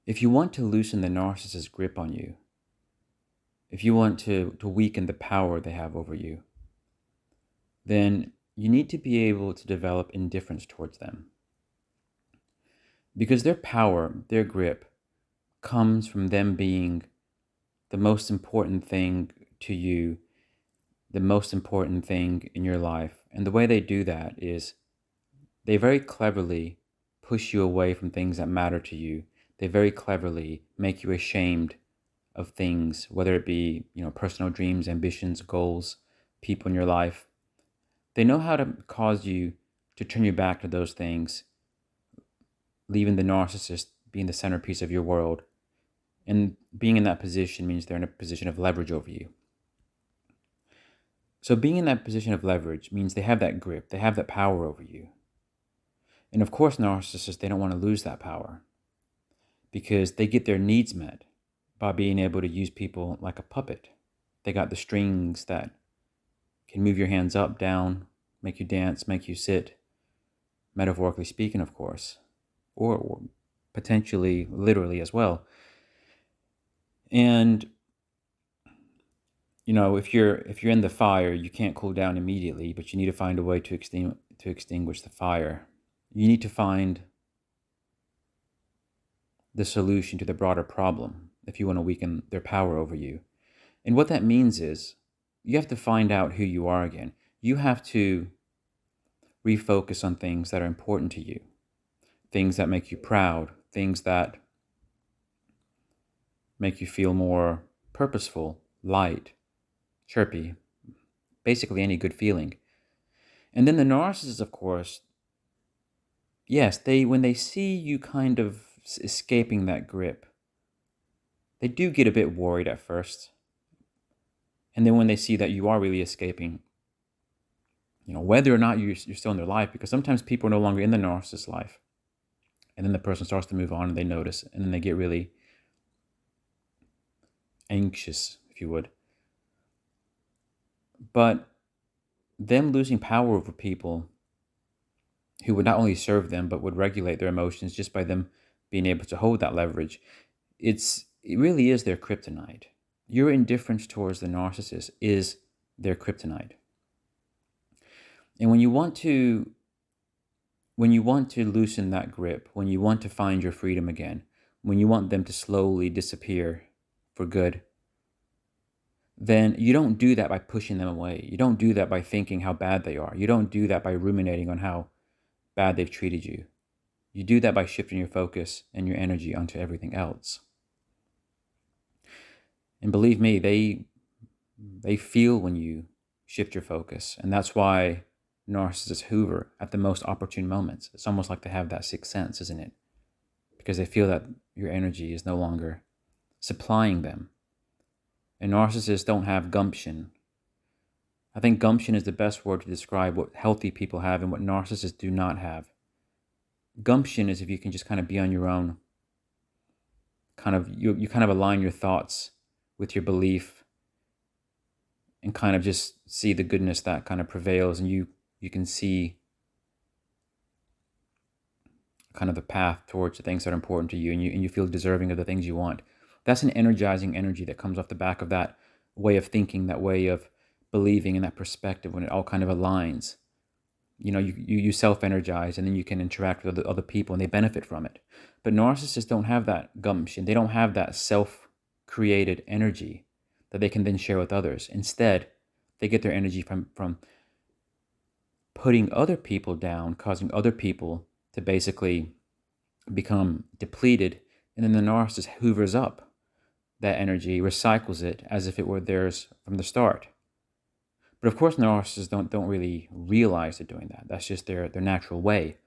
If you want to loosen the narcissist's grip on you, if you want to weaken the power they have over you, then you need to be able to develop indifference towards them. Because their power, their grip, comes from them being the most important thing to you, the most important thing in your life. And the way they do that is they very cleverly push you away from things that matter to you. They very cleverly make you ashamed of things, whether it be, personal dreams, ambitions, goals, people in your life. They know how to cause you to turn your back to those things, leaving the narcissist being the centerpiece of your world. And being in that position means they're in a position of leverage over you. So being in that position of leverage means they have that grip, they have that power over you. And of course, narcissists, they don't want to lose that power because they get their needs met by being able to use people like a puppet. They got the strings that can move your hands up, down, make you dance, make you sit, metaphorically speaking, of course, or potentially literally as well. And if you're in the fire, you can't cool down immediately, but you need to find a way to extinguish the fire. You need to find the solution to the broader problem if you want to weaken their power over you. And what that means is you have to find out who you are again. You have to refocus on things that are important to you, things that make you proud, things that make you feel more purposeful, light, chirpy, basically any good feeling. And then the narcissist, of course, yes, when they see you kind of escaping that grip, they do get a bit worried at first. And then when they see that you are really escaping, whether or not you're still in their life, because sometimes people are no longer in the narcissist's life, and then the person starts to move on and they notice, and then they get really anxious, if you would. But them losing power over people who would not only serve them, but would regulate their emotions just by them being able to hold that leverage, it really is their kryptonite. Your indifference towards the narcissist is their kryptonite. And when you want to loosen that grip, when you want to find your freedom again, when you want them to slowly disappear for good, then you don't do that by pushing them away. You don't do that by thinking how bad they are. You don't do that by ruminating on how bad they've treated you. You do that by shifting your focus and your energy onto everything else. And believe me, they feel when you shift your focus. And that's why narcissists hoover at the most opportune moments. It's almost like they have that sixth sense, isn't it? Because they feel that your energy is no longer supplying them. And narcissists don't have gumption. I think gumption is the best word to describe what healthy people have and what narcissists do not have. Gumption is if you can just kind of be on your own. You kind of align your thoughts with your belief and kind of just see the goodness that kind of prevails, and you can see kind of the path towards the things that are important to you, and you feel deserving of the things you want. That's an energizing energy that comes off the back of that way of thinking, that way of believing, and that perspective when it all kind of aligns. You self-energize, and then you can interact with other people and they benefit from it. But narcissists don't have that gumption. They don't have that self-created energy that they can then share with others. Instead, they get their energy from putting other people down, causing other people to basically become depleted, and then the narcissist hoovers up that energy, recycles it as if it were theirs from the start. But of course, narcissists don't really realize they're doing that. That's just their natural way.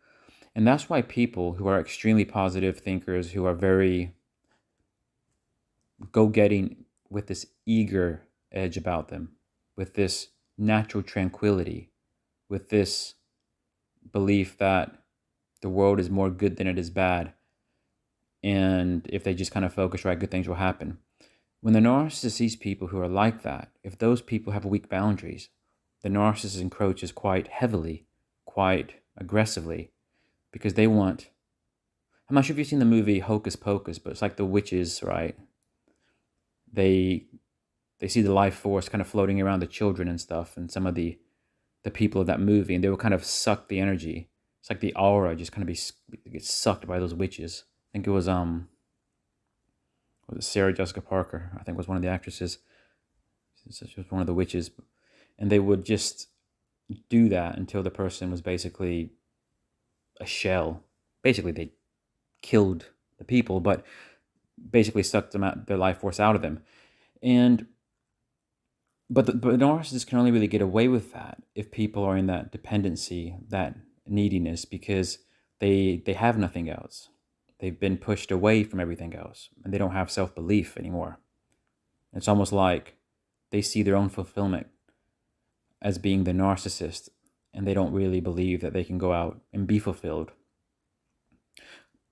And that's why people who are extremely positive thinkers, who are very go-getting with this eager edge about them, with this natural tranquility, with this belief that the world is more good than it is bad, and if they just kind of focus right, good things will happen. When the narcissist sees people who are like that, if those people have weak boundaries, the narcissist encroaches quite heavily, quite aggressively, because they want I'm not sure if you've seen the movie Hocus Pocus, but it's like the witches, right? They they see the life force kind of floating around the children and stuff, and some of the people of that movie, and they will kind of suck the energy. It's like the aura just kind of gets sucked by those witches. I think it was it Sarah Jessica Parker? I think was one of the actresses. She was one of the witches, and they would just do that until the person was basically a shell. Basically, they killed the people, but basically sucked them out, their life force out of them. And but the narcissist can only really get away with that if people are in that dependency, that neediness, because they have nothing else. They've been pushed away from everything else, and they don't have self-belief anymore. It's almost like they see their own fulfillment as being the narcissist, and they don't really believe that they can go out and be fulfilled.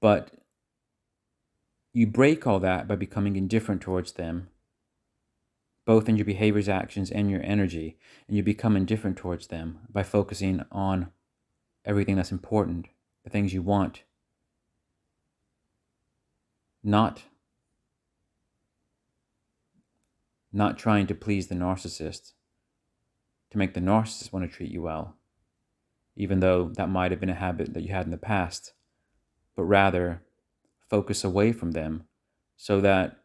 But you break all that by becoming indifferent towards them, both in your behaviors, actions, and your energy. And you become indifferent towards them by focusing on everything that's important, the things you want, not trying to please the narcissist, to make the narcissist want to treat you well, even though that might have been a habit that you had in the past, but rather focus away from them so that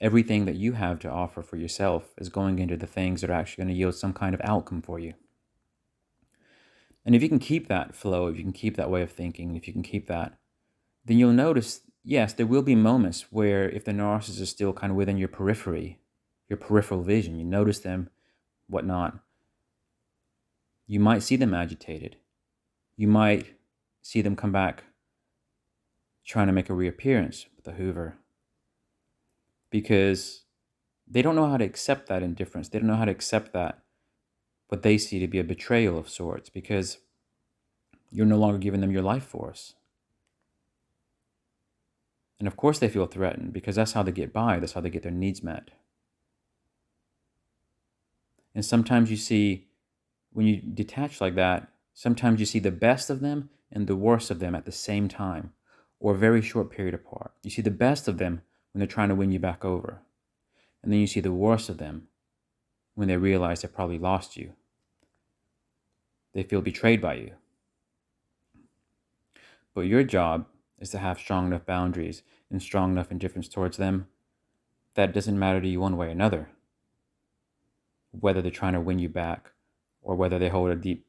everything that you have to offer for yourself is going into the things that are actually going to yield some kind of outcome for you. And if you can keep that flow, if you can keep that way of thinking, if you can keep that, then you'll notice, yes, there will be moments where if the narcissist is still kind of within your periphery, your peripheral vision, you notice them, whatnot, you might see them agitated. You might see them come back trying to make a reappearance with the Hoover, because they don't know how to accept that indifference. They don't know how to accept that, what they see to be a betrayal of sorts, because you're no longer giving them your life force. And of course they feel threatened, because that's how they get by. That's how they get their needs met. And sometimes you see, when you detach like that, sometimes you see the best of them and the worst of them at the same time, or a very short period apart. You see the best of them when they're trying to win you back over. And then you see the worst of them when they realize they probably lost you. They feel betrayed by you. But your job is to have strong enough boundaries and strong enough indifference towards them that it doesn't matter to you one way or another, whether they're trying to win you back or whether they hold a deep,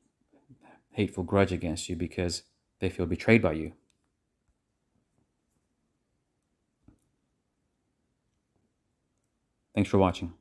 hateful grudge against you because they feel betrayed by you. Thanks for watching.